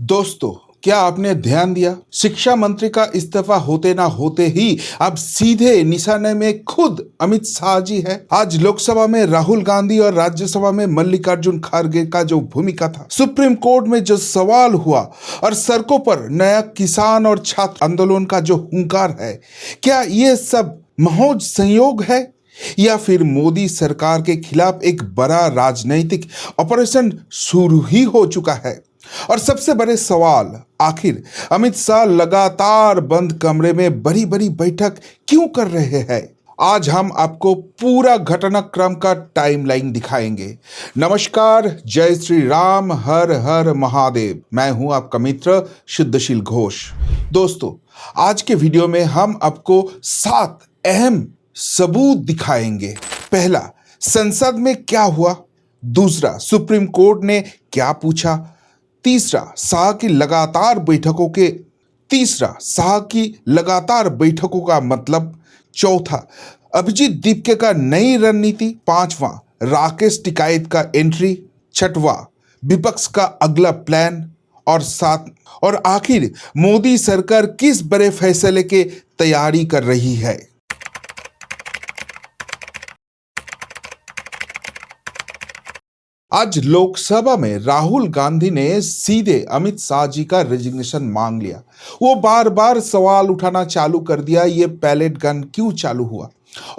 दोस्तों, क्या आपने ध्यान दिया? शिक्षा मंत्री का इस्तीफा होते ना होते ही अब सीधे निशाने में खुद अमित शाह जी है। आज लोकसभा में राहुल गांधी और राज्यसभा में मल्लिकार्जुन खड़गे का जो भूमिका था, सुप्रीम कोर्ट में जो सवाल हुआ और सड़कों पर नया किसान और छात्र आंदोलन का जो हुंकार है, क्या ये सब महज संयोग है या फिर मोदी सरकार के खिलाफ एक बड़ा राजनीतिक ऑपरेशन शुरू ही हो चुका है? और सबसे बड़े सवाल, आखिर अमित शाह लगातार बंद कमरे में बड़ी बड़ी बैठक क्यों कर रहे हैं? आज हम आपको पूरा घटनाक्रम का टाइमलाइन दिखाएंगे। नमस्कार, जय श्री राम, हर हर महादेव। मैं हूं आपका मित्र शुद्धशील घोष। दोस्तों, आज के वीडियो में हम आपको 7 अहम सबूत दिखाएंगे। पहला, संसद में क्या हुआ। दूसरा, सुप्रीम कोर्ट ने क्या पूछा। तीसरा, शाह की लगातार बैठकों का मतलब। चौथा, अभिजीत दीपके का नई रणनीति। पांचवा, राकेश टिकैत का एंट्री। छठवां, विपक्ष का अगला प्लान। और आखिर मोदी सरकार किस बड़े फैसले की तैयारी कर रही है। आज लोकसभा में राहुल गांधी ने सीधे अमित शाह जी का रेजिग्नेशन मांग लिया। वो बार बार सवाल उठाना चालू कर दिया, ये पैलेट गन क्यों चालू हुआ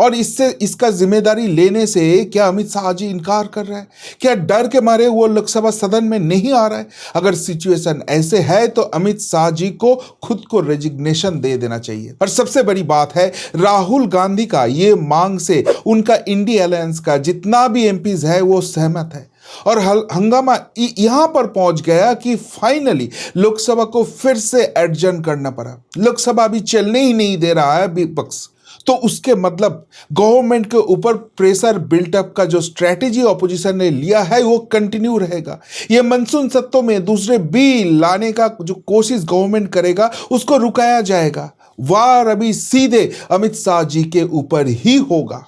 और इसका जिम्मेदारी लेने से क्या अमित शाह जी इनकार कर रहे हैं? क्या डर के मारे वो लोकसभा सदन में नहीं आ रहा है? अगर सिचुएशन ऐसे है तो अमित शाह जी को खुद को रेजिग्नेशन दे देना चाहिए। और सबसे बड़ी बात है, राहुल गांधी का ये मांग से उनका इंडिया अलायंस का जितना भी एमपीज है वो सहमत है। और हंगामा यहां पर पहुंच गया कि फाइनली लोकसभा को फिर से एडजर्न करना पड़ा। लोकसभा अभी चलने ही नहीं दे रहा है विपक्ष, तो उसके मतलब गवर्नमेंट के ऊपर प्रेशर बिल्टअप का जो स्ट्रेटेजी ऑपोजिशन ने लिया है वो कंटिन्यू रहेगा। ये मानसून सत्रों में दूसरे बिल लाने का जो कोशिश गवर्नमेंट करेगा उसको रुकाया जाएगा। वार अभी सीधे अमित शाह जी के ऊपर ही होगा।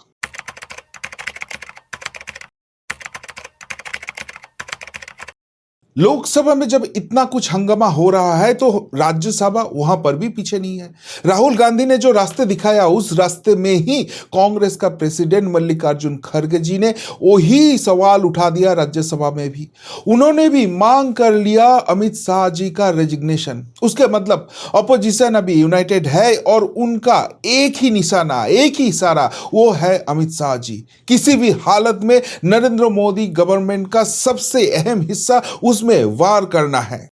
लोकसभा में जब इतना कुछ हंगामा हो रहा है तो राज्यसभा वहां पर भी पीछे नहीं है। राहुल गांधी ने जो रास्ते दिखाया उस रास्ते में ही कांग्रेस का प्रेसिडेंट मल्लिकार्जुन खड़गे जी ने वही सवाल उठा दिया। राज्यसभा में भी उन्होंने भी मांग कर लिया अमित शाह जी का रेजिग्नेशन। उसके मतलब अपोजिशन अभी यूनाइटेड है और उनका एक ही निशाना, एक ही इशारा, वो है अमित शाह जी। किसी भी हालत में नरेंद्र मोदी गवर्नमेंट का सबसे अहम हिस्सा उसमें वार करना है।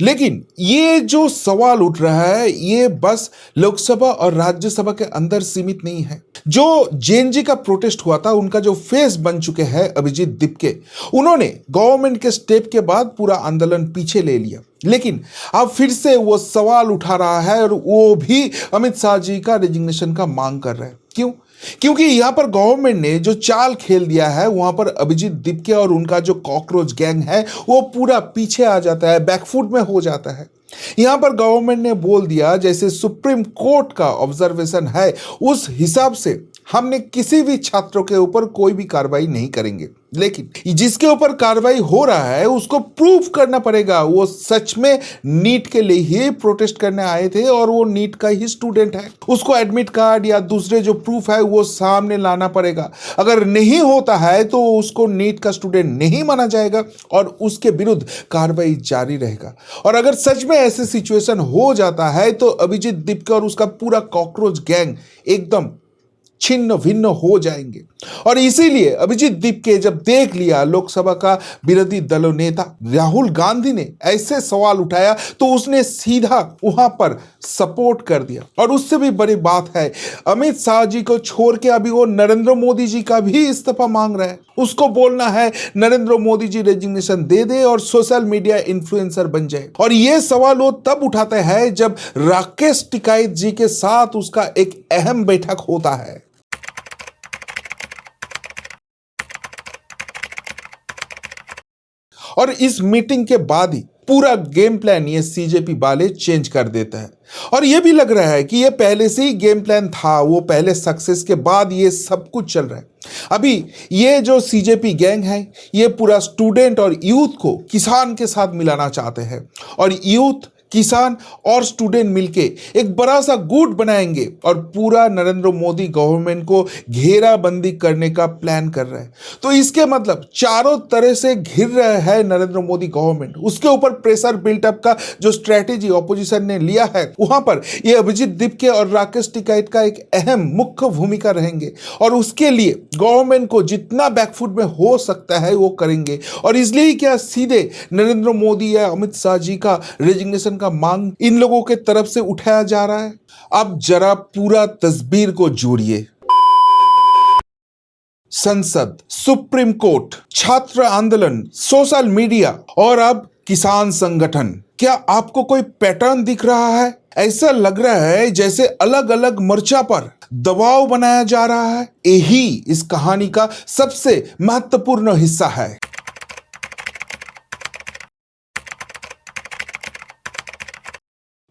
लेकिन ये जो सवाल उठ रहा है ये बस लोकसभा और राज्यसभा के अंदर सीमित नहीं है। जो जेएनजी का प्रोटेस्ट हुआ था, उनका जो फेस बन चुके हैं अभिजीत दीपके, उन्होंने गवर्नमेंट के स्टेप के बाद पूरा आंदोलन पीछे ले लिया। लेकिन अब फिर से वो सवाल उठा रहा है और वो भी अमित शाह जी का रेजिग्नेशन का मांग कर रहे हैं। क्यों? क्योंकि यहां पर गवर्नमेंट ने जो चाल खेल दिया है वहां पर अभिजीत दीपके और उनका जो कॉकरोच गैंग है वो पूरा पीछे आ जाता है, बैकफुट में हो जाता है। यहां पर गवर्नमेंट ने बोल दिया जैसे सुप्रीम कोर्ट का ऑब्जर्वेशन है उस हिसाब से हमने किसी भी छात्रों के ऊपर कोई भी कार्रवाई नहीं करेंगे। लेकिन जिसके ऊपर कार्रवाई हो रहा है उसको प्रूफ करना पड़ेगा वो सच में नीट के लिए ही प्रोटेस्ट करने आए थे और वो नीट का ही स्टूडेंट है। उसको एडमिट कार्ड या दूसरे जो प्रूफ है वो सामने लाना पड़ेगा। अगर नहीं होता है तो उसको नीट का स्टूडेंट नहीं माना जाएगा और उसके विरुद्ध कार्रवाई जारी रहेगा। और अगर सच में ऐसे सिचुएशन हो जाता है तो अभिजीत दीपके और उसका पूरा कॉकरोच गैंग एकदम छिन्न भिन्न हो जाएंगे। और इसीलिए अभिजीत दीपके जब देख लिया लोकसभा का विरोधी दलों नेता राहुल गांधी ने ऐसे सवाल उठाया तो उसने सीधा वहां पर सपोर्ट कर दिया। और उससे भी बड़ी बात है, अमित शाह जी को छोड़ के अभी वो नरेंद्र मोदी जी का भी इस्तीफा मांग रहा है। उसको बोलना है नरेंद्र मोदी जी रेजिग्नेशन दे दे और सोशल मीडिया इन्फ्लुएंसर बन जाए। और ये सवाल वो तब उठाते हैं जब राकेश टिकैत जी के साथ उसका एक अहम बैठक होता है। और इस मीटिंग के बाद ही पूरा गेम प्लान ये सीजेपी वाले चेंज कर देता है। और ये भी लग रहा है कि ये पहले से ही गेम प्लान था, वो पहले सक्सेस के बाद ये सब कुछ चल रहा है। अभी ये जो सीजेपी गैंग है, ये पूरा स्टूडेंट और यूथ को किसान के साथ मिलाना चाहते हैं और यूथ, किसान और स्टूडेंट मिलके एक बड़ा सा गुट बनाएंगे और पूरा नरेंद्र मोदी गवर्नमेंट को घेराबंदी करने का प्लान कर रहे हैं। तो इसके मतलब चारों तरह से घिर रहे हैं नरेंद्र मोदी गवर्नमेंट। उसके ऊपर प्रेशर बिल्टअप का जो स्ट्रेटेजी ऑपोजिशन ने लिया है, वहां पर ये अभिजीत दिपके और राकेश टिकैत का एक अहम मुख्य भूमिका रहेंगे और उसके लिए गवर्नमेंट को जितना बैकफुट में हो सकता है वो करेंगे। और इसलिए ही क्या सीधे नरेंद्र मोदी या अमित शाह जी का रेजिग्नेशन का मांग इन लोगों के तरफ से उठाया जा रहा है। अब जरा पूरा तस्वीर को जोड़िए। संसद, सुप्रीम कोर्ट, छात्र आंदोलन, सोशल मीडिया और अब किसान संगठन। क्या आपको कोई पैटर्न दिख रहा है? ऐसा लग रहा है जैसे अलग अलग मोर्चा पर दबाव बनाया जा रहा है। यही इस कहानी का सबसे महत्वपूर्ण हिस्सा है।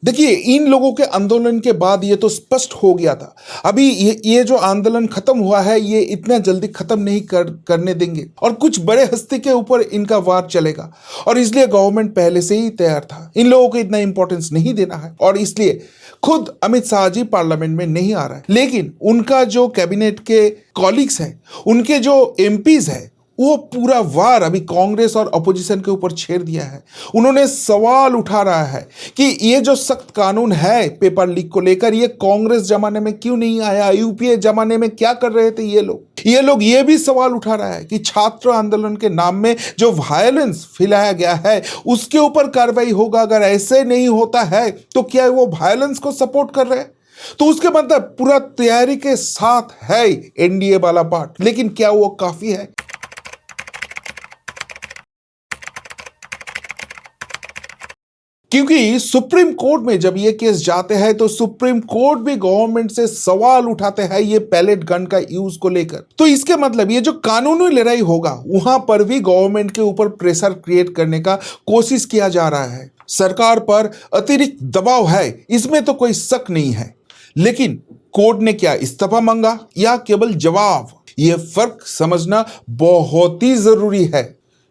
देखिए, इन लोगों के आंदोलन के बाद ये तो स्पष्ट हो गया था, अभी ये जो आंदोलन खत्म हुआ है ये इतना जल्दी खत्म नहीं करने देंगे और कुछ बड़े हस्ती के ऊपर इनका वार चलेगा और इसलिए गवर्नमेंट पहले से ही तैयार था। इन लोगों को इतना इंपॉर्टेंस नहीं देना है और इसलिए खुद अमित शाह जी पार्लियामेंट में नहीं आ रहा है, लेकिन उनका जो कैबिनेट के कॉलीग्स हैं, उनके जो एमपीज हैं, वो पूरा वार अभी कांग्रेस और अपोजिशन के ऊपर छेड़ दिया है। उन्होंने सवाल उठा रहा है कि ये जो सख्त कानून है पेपर लीक को लेकर, ये कांग्रेस जमाने में क्यों नहीं आया, यूपीए जमाने में क्या कर रहे थे ये लोग ये भी सवाल उठा रहा है कि छात्र आंदोलन के नाम में जो वायलेंस फैलाया गया है उसके ऊपर कार्रवाई होगा। अगर ऐसे नहीं होता है तो क्या वो वायलेंस को सपोर्ट कर रहे हैं? तो उसके मतलब पूरा तैयारी के साथ है एनडीए वाला पार्ट, लेकिन क्या वो काफी है? क्योंकि सुप्रीम कोर्ट में जब ये केस जाते हैं तो सुप्रीम कोर्ट भी गवर्नमेंट से सवाल उठाते हैं ये पैलेट गन का यूज को लेकर। तो इसके मतलब ये जो कानूनी लड़ाई होगा वहां पर भी गवर्नमेंट के ऊपर प्रेशर क्रिएट करने का कोशिश किया जा रहा है। सरकार पर अतिरिक्त दबाव है, इसमें तो कोई शक नहीं है, लेकिन कोर्ट ने क्या इस्तीफा मांगा या केवल जवाब, यह फर्क समझना बहुत ही जरूरी है।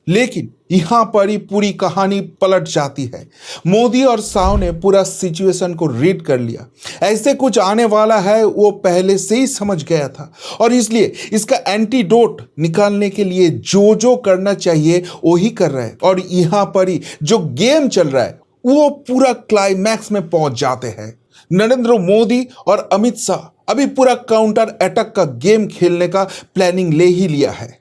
लेकिन यहां पर ही पूरी कहानी पलट जाती है। मोदी और शाह ने पूरा सिचुएशन को रीड कर लिया, ऐसे कुछ आने वाला है वो पहले से ही समझ गया था और इसलिए इसका एंटीडोट निकालने के लिए जो करना चाहिए वो ही कर रहा है। और यहां पर ही जो गेम चल रहा है वो पूरा क्लाइमैक्स में पहुंच जाते हैं। नरेंद्र मोदी और अमित शाह अभी पूरा काउंटर अटैक का गेम खेलने का प्लानिंग ले ही लिया है।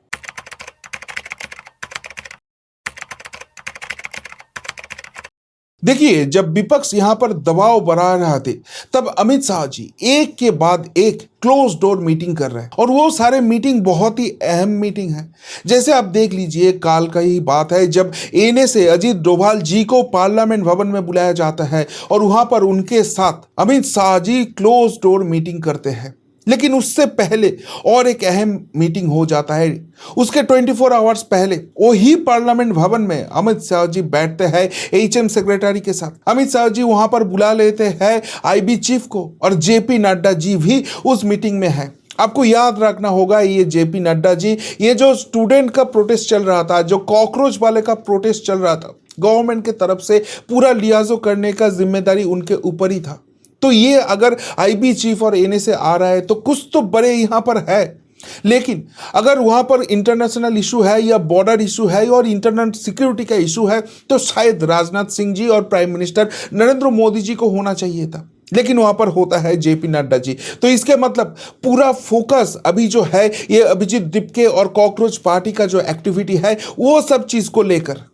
देखिए, जब विपक्ष यहां पर दबाव बढ़ा रहे थे तब अमित शाह जी एक के बाद एक क्लोज डोर मीटिंग कर रहे हैं और वो सारे मीटिंग बहुत ही अहम मीटिंग है। जैसे आप देख लीजिए, काल का ही बात है जब एनए से अजीत डोभाल जी को पार्लियामेंट भवन में बुलाया जाता है और वहां पर उनके साथ Amit Shah ji close door meeting करते हैं। लेकिन उससे पहले और एक अहम मीटिंग हो जाता है। उसके 24 आवर्स पहले वही पार्लियामेंट भवन में अमित शाह जी बैठते हैं एचएम सेक्रेटरी के साथ। अमित शाह जी वहां पर बुला लेते हैं आईबी चीफ को और जेपी नड्डा जी भी उस मीटिंग में है। आपको याद रखना होगा, ये जेपी नड्डा जी, ये जो स्टूडेंट का प्रोटेस्ट चल रहा था, जो कॉकरोच वाले का प्रोटेस्ट चल रहा था, गवर्नमेंट के तरफ से पूरा लियाजो करने का जिम्मेदारी उनके ऊपर ही था। तो ये अगर आईबी चीफ और एनए से आ रहा है तो कुछ तो बड़े यहां पर है। लेकिन अगर वहां पर इंटरनेशनल इशू है या बॉर्डर इशू है और इंटरनल सिक्योरिटी का इशू है तो शायद राजनाथ सिंह जी और प्राइम मिनिस्टर नरेंद्र मोदी जी को होना चाहिए था, लेकिन वहां पर होता है जेपी नड्डा जी। तो इसके मतलब पूरा फोकस अभी जो है ये अभिजीत दिपके और कॉकरोच पार्टी का जो एक्टिविटी है वो सब चीज को लेकर।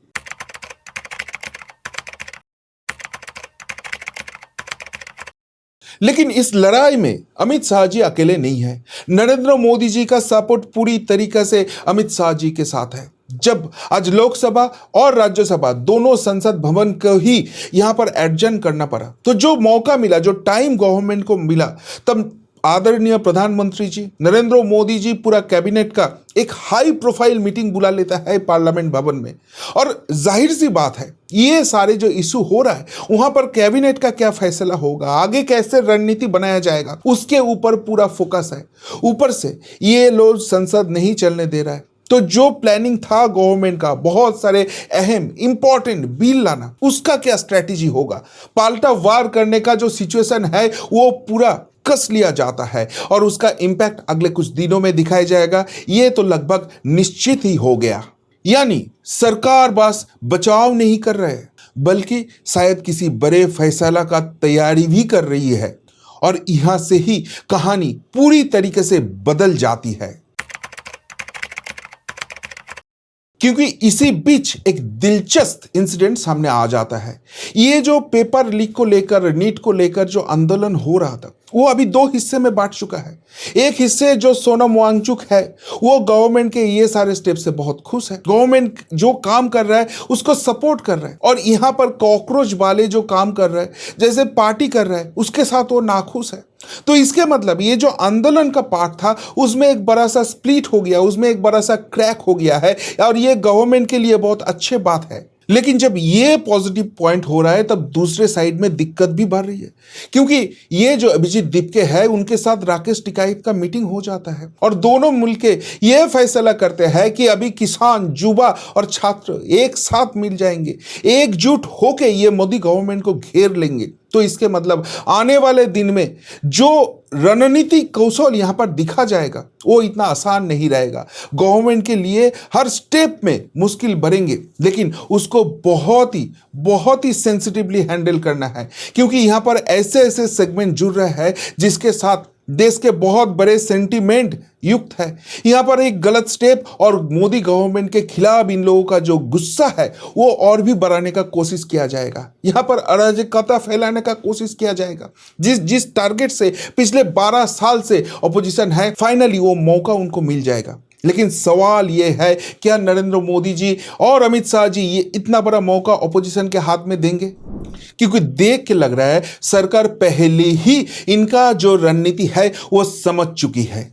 लेकिन इस लड़ाई में अमित शाह जी अकेले नहीं है। नरेंद्र मोदी जी का सपोर्ट पूरी तरीके से अमित शाह जी के साथ है। जब आज लोकसभा और राज्यसभा दोनों संसद भवन को ही यहां पर एडजर्न करना पड़ा, तो जो मौका मिला, जो टाइम गवर्नमेंट को मिला, तब आदरणीय प्रधानमंत्री जी नरेंद्र मोदी जी पूरा कैबिनेट का एक हाई प्रोफाइल मीटिंग बुला लेता है पार्लियामेंट भवन में। और जाहिर सी बात है, ये सारे जो इशू हो रहा है वहां पर कैबिनेट का क्या फैसला होगा, आगे कैसे रणनीति बनाया जाएगा, उसके ऊपर पूरा फोकस है। ऊपर से ये लोग संसद नहीं चलने दे रहा है, तो जो प्लानिंग था गवर्नमेंट का बहुत सारे अहम इंपॉर्टेंट बिल लाना, उसका क्या स्ट्रेटेजी होगा। पाल्टा वार करने का जो सिचुएशन है वो पूरा कस लिया जाता है और उसका इंपैक्ट अगले कुछ दिनों में दिखाया जाएगा, ये तो लगभग निश्चित ही हो गया। यानी सरकार बस बचाव नहीं कर रहे बल्कि शायद किसी बड़े फैसला का तैयारी भी कर रही है, और यहां से ही कहानी पूरी तरीके से बदल जाती है। क्योंकि इसी बीच एक दिलचस्प इंसिडेंट सामने आ जाता है। ये जो पेपर लीक को लेकर, नीट को लेकर जो आंदोलन हो रहा था, वो अभी दो हिस्से में बांट चुका है। एक हिस्से जो सोनम वांगचुक है वो गवर्नमेंट के ये सारे स्टेप से बहुत खुश है, गवर्नमेंट जो काम कर रहा है उसको सपोर्ट कर रहा है। और यहाँ पर कॉकरोच वाले जो काम कर रहे हैं, जैसे पार्टी कर रहा है, उसके साथ वो नाखुश है। तो इसके मतलब ये जो आंदोलन का पार्ट था उसमें एक बड़ा सा स्प्लिट हो गया, उसमें एक बड़ा सा क्रैक हो गया है, और ये गवर्नमेंट के लिए बहुत अच्छी बात है। लेकिन जब ये पॉजिटिव पॉइंट हो रहा है तब दूसरे साइड में दिक्कत भी बढ़ रही है, क्योंकि ये जो अभिजीत दीपके है उनके साथ राकेश टिकैत का मीटिंग हो जाता है और दोनों मिलके ये फैसला करते हैं कि अभी किसान, युवा और छात्र एक साथ मिल जाएंगे, एकजुट होके ये मोदी गवर्नमेंट को घेर लेंगे। तो इसके मतलब आने वाले दिन में जो रणनीति कौशल यहां पर दिखा जाएगा वो इतना आसान नहीं रहेगा। गवर्नमेंट के लिए हर स्टेप में मुश्किल बढ़ेंगे, लेकिन उसको बहुत ही सेंसिटिवली हैंडल करना है, क्योंकि यहां पर ऐसे ऐसे सेगमेंट जुड़ रहे हैं जिसके साथ देश के बहुत बड़े सेंटीमेंट युक्त है। यहां पर एक गलत स्टेप और मोदी गवर्नमेंट के खिलाफ इन लोगों का जो गुस्सा है वो और भी बढ़ाने का कोशिश किया जाएगा। यहां पर अराजकता फैलाने का कोशिश किया जाएगा। जिस टारगेट से पिछले 12 साल से ऑपोजिशन है, फाइनली वो मौका उनको मिल जाएगा। लेकिन सवाल यह है, क्या नरेंद्र मोदी जी और अमित शाह जी ये इतना बड़ा मौका ऑपोजिशन के हाथ में देंगे? क्योंकि देख के लग रहा है सरकार पहले ही इनका जो रणनीति है वो समझ चुकी है।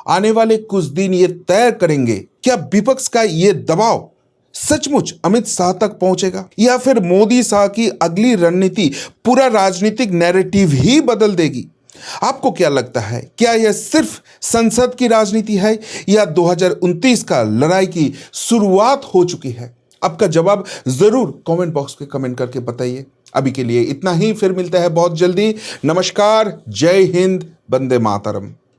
आने वाले कुछ दिन ये तय करेंगे, क्या विपक्ष का ये दबाव सचमुच अमित शाह तक पहुंचेगा, या फिर मोदी शाह की अगली रणनीति पूरा राजनीतिक नैरेटिव ही बदल देगी? आपको क्या लगता है, क्या यह सिर्फ संसद की राजनीति है या 2029 का लड़ाई की शुरुआत हो चुकी है? आपका जवाब जरूर कमेंट बॉक्स में कमेंट करके बताइए। अभी के लिए इतना ही, फिर मिलता है बहुत जल्दी। नमस्कार, जय हिंद, वंदे मातरम।